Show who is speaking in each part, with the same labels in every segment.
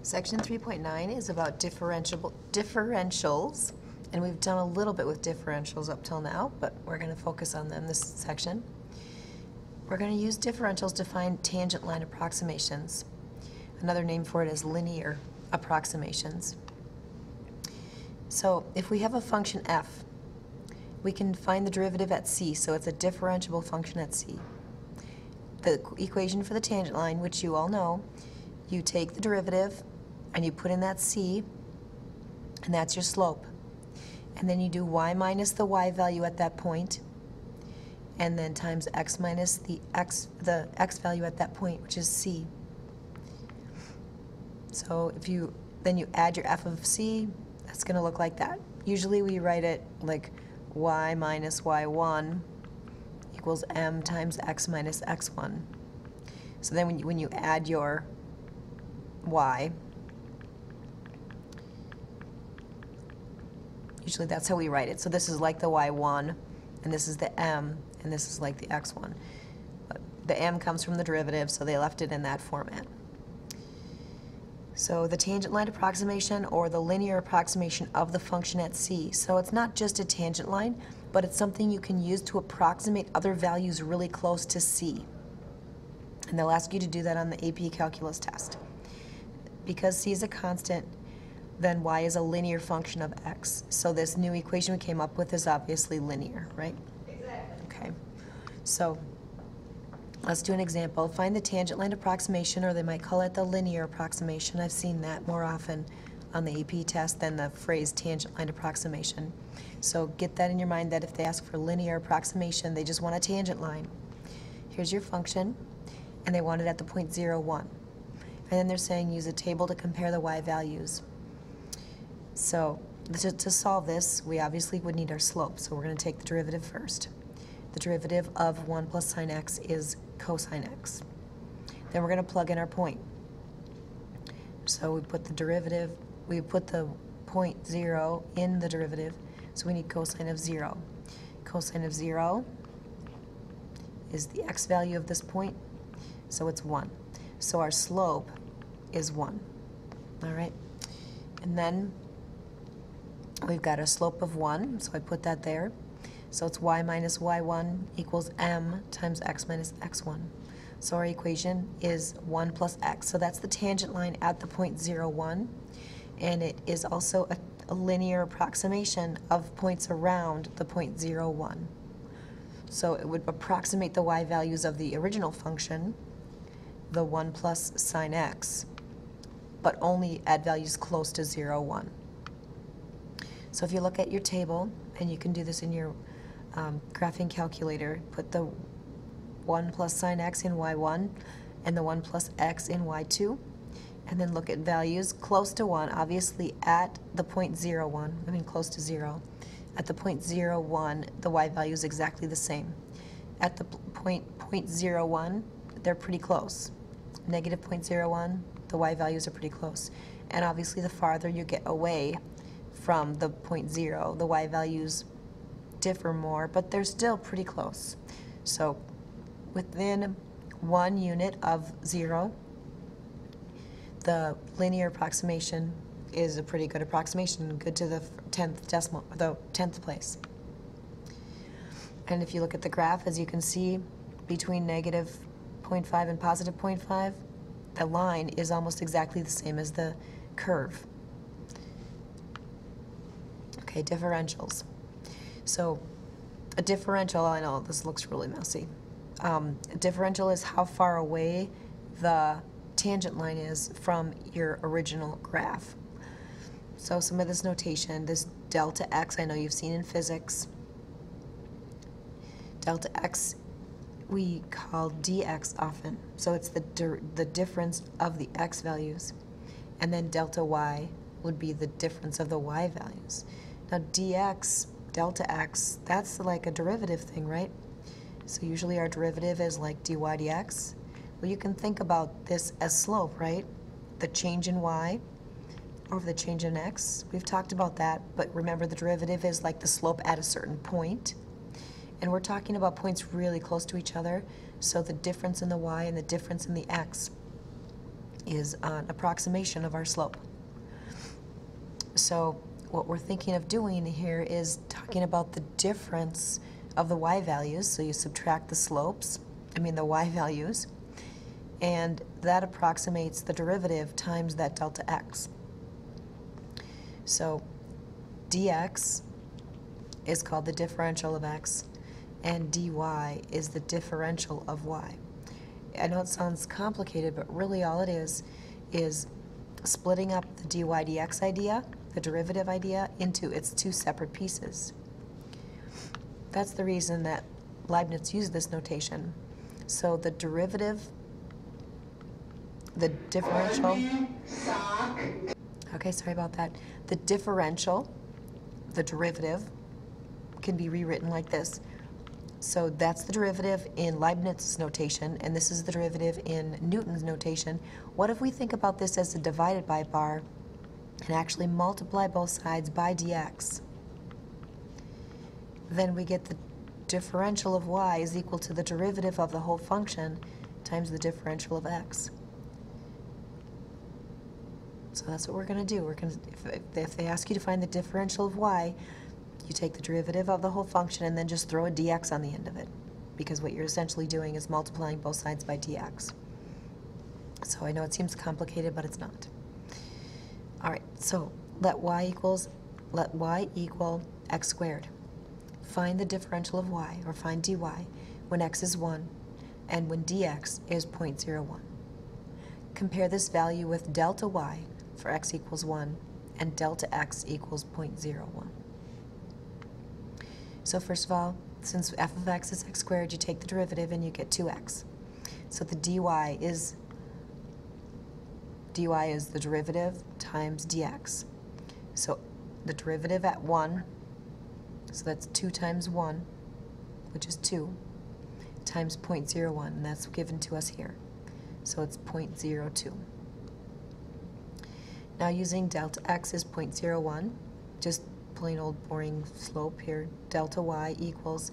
Speaker 1: Section 3.9 is about differentials, and we've done a little bit with differentials up till now, but we're going to focus on them this section. We're going to use differentials to find tangent line approximations. Another name for it is linear approximations. So if we have a function f, we can find the derivative at c, so it's a differentiable function at c. The equation for the tangent line, which you all know, you take the derivative and you put in that c, and that's your slope. And then you do y minus the y value at that point, and then times x minus the x value at that point, which is c. So if you add your f of c, that's going to look like that. Usually we write it like y minus y1 equals m times x minus x1. So then when you add your y, usually that's how we write it. So this is like the y1, and this is the m, and this is like the x1. But the m comes from the derivative, so they left it in that format. So the tangent line approximation, or the linear approximation of the function at c. So it's not just a tangent line, but it's something you can use to approximate other values really close to c. And they'll ask you to do that on the AP Calculus test. Because c is a constant, then y is a linear function of x. So this new equation we came up with is obviously linear, right?
Speaker 2: Exactly.
Speaker 1: Okay. So let's do an example. Find the tangent line approximation, or they might call it the linear approximation. I've seen that more often on the AP test than the phrase tangent line approximation. So get that in your mind, that if they ask for linear approximation, they just want a tangent line. Here's your function, and they want it at the point 0, 1. And then they're saying use a table to compare the y values. So to solve this, we obviously would need our slope. So we're going to take the derivative first. The derivative of 1 plus sine x is cosine x. Then we're going to plug in our point. So we put the derivative, we put the point 0 in the derivative, so we need cosine of 0. Cosine of 0 is the x value of this point, so it's 1. So our slope is 1. All right? And then we've got a slope of 1, so I put that there. So it's y minus y1 equals m times x minus x1. So our equation is 1 plus x. So that's the tangent line at the point 0, 1. And it is also a linear approximation of points around the point 0, 1. So it would approximate the y values of the original function, the 1 plus sine x, but only at values close to 0, 1. So if you look at your table, and you can do this in your graphing calculator, put the 1 plus sine x in y1 and the 1 plus x in y2, and then look at values close to 1, obviously at the point 0, 1, I mean close to 0. At the point 0, 1, the y value is exactly the same. At the point 0, they're pretty close. Negative 0.01, the y values are pretty close. And obviously the farther you get away from the point 0, the y values differ more, but they're still pretty close. So within 1 unit of 0, the linear approximation is a pretty good approximation, good to the 10th decimal, the 10th place. And if you look at the graph, as you can see, between negative 0.5 and positive 0.5, the line is almost exactly the same as the curve. Okay, differentials. So a differential, I know this looks really messy. A differential is how far away the tangent line is from your original graph. So some of this notation, this delta x, I know you've seen in physics. Delta x we call dx often. So it's the difference of the x values. And then delta y would be the difference of the y values. Now dx, delta x, that's like a derivative thing, right? So usually our derivative is like dy dx. Well, you can think about this as slope, right? The change in y over the change in x. We've talked about that, but remember the derivative is like the slope at a certain point. And we're talking about points really close to each other, so the difference in the y and the difference in the x is an approximation of our slope. So what we're thinking of doing here is talking about the difference of the y values. So you subtract the slopes, the y values, and that approximates the derivative times that delta x. So dx is called the differential of x, and dy is the differential of y. I know it sounds complicated, but really all it is splitting up the dy dx idea, the derivative idea, into its two separate pieces. That's the reason that Leibniz used this notation. So the derivative, the differential, okay, sorry about that. The differential, the derivative, can be rewritten like this. So that's the derivative in Leibniz's notation, and this is the derivative in Newton's notation. What if we think about this as a divided by bar and actually multiply both sides by dx? Then we get the differential of y is equal to the derivative of the whole function times the differential of x. So that's what we're going to do. We're going to, if they ask you to find the differential of y, you take the derivative of the whole function and then just throw a dx on the end of it, because what you're essentially doing is multiplying both sides by dx. So I know it seems complicated, but it's not. All right, so let y equal x squared. Find the differential of y, or find dy, when x is 1 and when dx is 0.01. Compare this value with delta y for x equals 1 and delta x equals 0.01. So first of all, since f of x is x squared, you take the derivative and you get 2x. So the dy is the derivative times dx. So the derivative at 1, so that's 2 times 1, which is 2, times 0.01, and that's given to us here. So it's 0.02. Now using delta x is 0.01, just plain old boring slope here. Delta y equals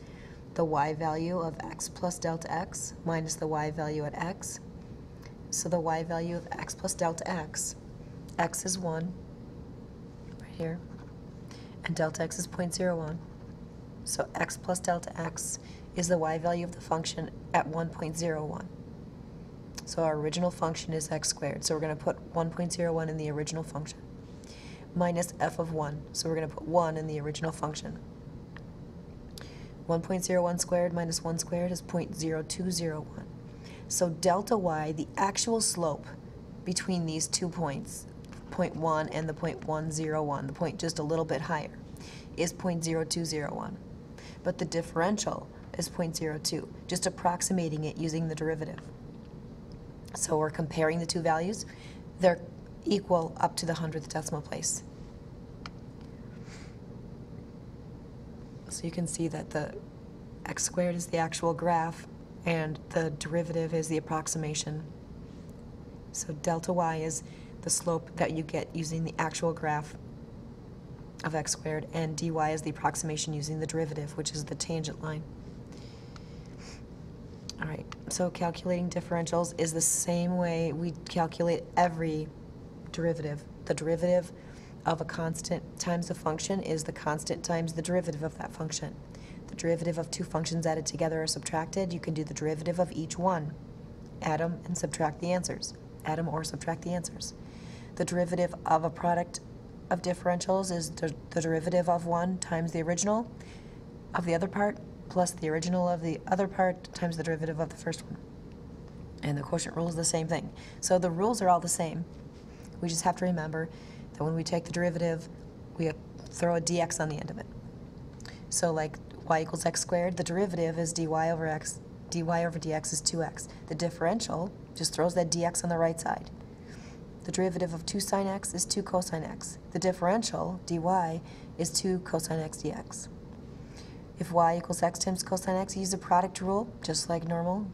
Speaker 1: the y value of x plus delta x minus the y value at x. So the y value of x plus delta x is 1, right here, and delta x is 0.01. So x plus delta x is the y value of the function at 1.01. So our original function is x squared, so we're going to put 1.01 in the original function, minus f of 1, so we're going to put 1 in the original function. 1.01 squared minus 1 squared is 0.0201. So delta y, the actual slope between these 2 points, 0.1 and the 0.101, the point just a little bit higher, is 0.0201. But the differential is 0.02, just approximating it using the derivative. So we're comparing the two values. They're equal up to the 100th decimal place. So you can see that the x squared is the actual graph and the derivative is the approximation. So delta y is the slope that you get using the actual graph of x squared, and dy is the approximation using the derivative, which is the tangent line. All right, so calculating differentials is the same way we calculate every derivative. The derivative of a constant times a function is the constant times the derivative of that function. The derivative of two functions added together or subtracted, you can do the derivative of each one. Add them and subtract the answers. Add them or subtract the answers. The derivative of a product of differentials is the derivative of one times the original of the other part plus the original of the other part times the derivative of the first one. And the quotient rule is the same thing. So the rules are all the same. We just have to remember that when we take the derivative, we throw a dx on the end of it. So like y equals x squared, the derivative is dy over x. dy over dx is 2x. The differential just throws that dx on the right side. The derivative of 2 sine x is 2 cosine x. The differential, dy, is 2 cosine x dx. If y equals x times cosine x, use the product rule, just like normal,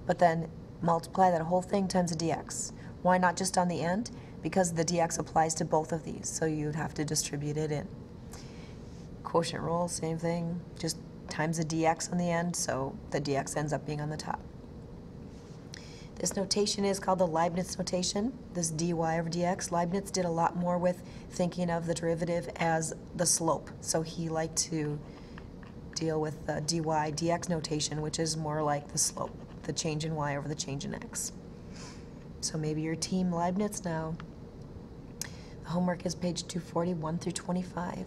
Speaker 1: but then multiply that whole thing times a dx. Why not just on the end? Because the dx applies to both of these, so you'd have to distribute it in. Quotient rule, same thing, just times a dx on the end, so the dx ends up being on the top. This notation is called the Leibniz notation, this dy over dx. Leibniz did a lot more with thinking of the derivative as the slope. So he liked to deal with the dy dx notation, which is more like the slope, the change in y over the change in x. So maybe you're team Leibniz now. The homework is page 241 through 25.